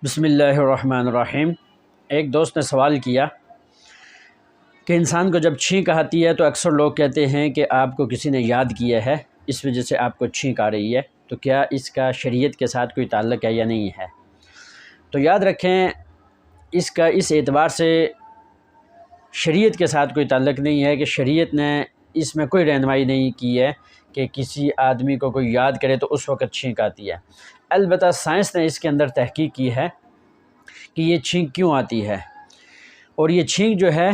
بسم اللہ الرحمن الرحیم۔ ایک دوست نے سوال کیا کہ انسان کو جب چھینک آتی ہے تو اکثر لوگ کہتے ہیں کہ آپ کو کسی نے یاد کیا ہے، اس وجہ سے آپ کو چھینک آ رہی ہے، تو کیا اس کا شریعت کے ساتھ کوئی تعلق ہے یا نہیں ہے؟ تو یاد رکھیں، اس کا اس اعتبار سے شریعت کے ساتھ کوئی تعلق نہیں ہے کہ شریعت نے اس میں کوئی رہنمائی نہیں کی ہے کہ کسی آدمی کو کوئی یاد کرے تو اس وقت چھینک آتی ہے۔ البتہ سائنس نے اس کے اندر تحقیق کی ہے کہ یہ چھینک کیوں آتی ہے، اور یہ چھینک جو ہے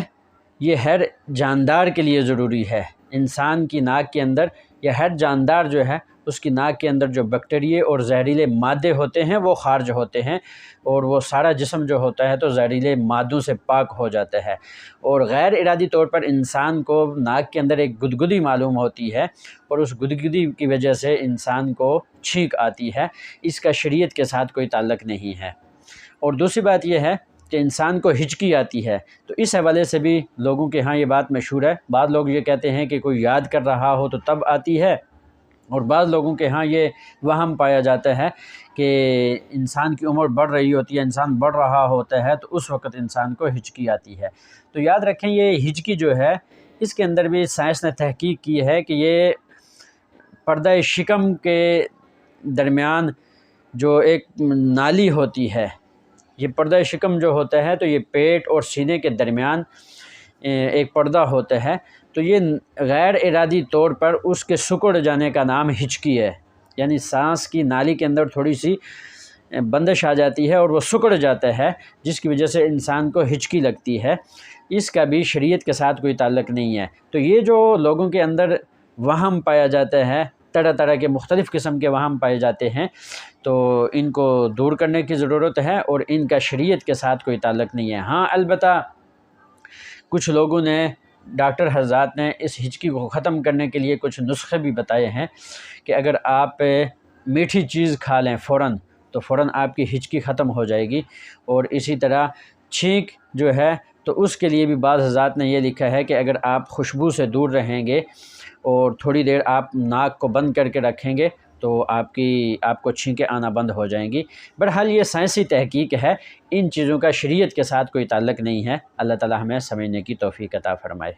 یہ ہر جاندار کے لیے ضروری ہے۔ انسان کی ناک کے اندر یا ہر جاندار جو ہے اس کی ناک کے اندر جو بیکٹیریا اور زہریلے مادے ہوتے ہیں وہ خارج ہوتے ہیں، اور وہ سارا جسم جو ہوتا ہے تو زہریلے مادوں سے پاک ہو جاتا ہے، اور غیر ارادی طور پر انسان کو ناک کے اندر ایک گدگدی معلوم ہوتی ہے، اور اس گدگدی کی وجہ سے انسان کو چھینک آتی ہے۔ اس کا شریعت کے ساتھ کوئی تعلق نہیں ہے۔ اور دوسری بات یہ ہے کہ انسان کو ہچکی آتی ہے، تو اس حوالے سے بھی لوگوں کے ہاں یہ بات مشہور ہے۔ بعض لوگ یہ کہتے ہیں کہ کوئی یاد کر رہا ہو تو تب آتی ہے، اور بعض لوگوں کے ہاں یہ وہم پایا جاتا ہے کہ انسان کی عمر بڑھ رہی ہوتی ہے، انسان بڑھ رہا ہوتا ہے تو اس وقت انسان کو ہچکی آتی ہے۔ تو یاد رکھیں، یہ ہچکی جو ہے اس کے اندر بھی سائنس نے تحقیق کی ہے کہ یہ پردہ شکم کے درمیان جو ایک نالی ہوتی ہے، یہ پردہ شکم جو ہوتا ہے تو یہ پیٹ اور سینے کے درمیان ایک پردہ ہوتا ہے، تو یہ غیر ارادی طور پر اس کے سکڑ جانے کا نام ہچکی ہے، یعنی سانس کی نالی کے اندر تھوڑی سی بندش آ جاتی ہے اور وہ سکڑ جاتا ہے، جس کی وجہ سے انسان کو ہچکی لگتی ہے۔ اس کا بھی شریعت کے ساتھ کوئی تعلق نہیں ہے۔ تو یہ جو لوگوں کے اندر وہم پایا جاتا ہے، طرح طرح کے مختلف قسم کے وہم پائے جاتے ہیں، تو ان کو دور کرنے کی ضرورت ہے، اور ان کا شریعت کے ساتھ کوئی تعلق نہیں ہے۔ ہاں، البتہ کچھ لوگوں نے، ڈاکٹر حضرات نے اس ہچکی کو ختم کرنے کے لیے کچھ نسخے بھی بتائے ہیں کہ اگر آپ میٹھی چیز کھا لیں تو فوراً آپ کی ہچکی ختم ہو جائے گی، اور اسی طرح چھینک جو ہے تو اس کے لیے بھی بعض حضرات نے یہ لکھا ہے کہ اگر آپ خوشبو سے دور رہیں گے اور تھوڑی دیر آپ ناک کو بند کر کے رکھیں گے تو آپ کو چھینکیں آنا بند ہو جائیں گی۔ بہرحال یہ سائنسی تحقیق ہے، ان چیزوں کا شریعت کے ساتھ کوئی تعلق نہیں ہے۔ اللہ تعالی ہمیں سمجھنے کی توفیق عطا فرمائے۔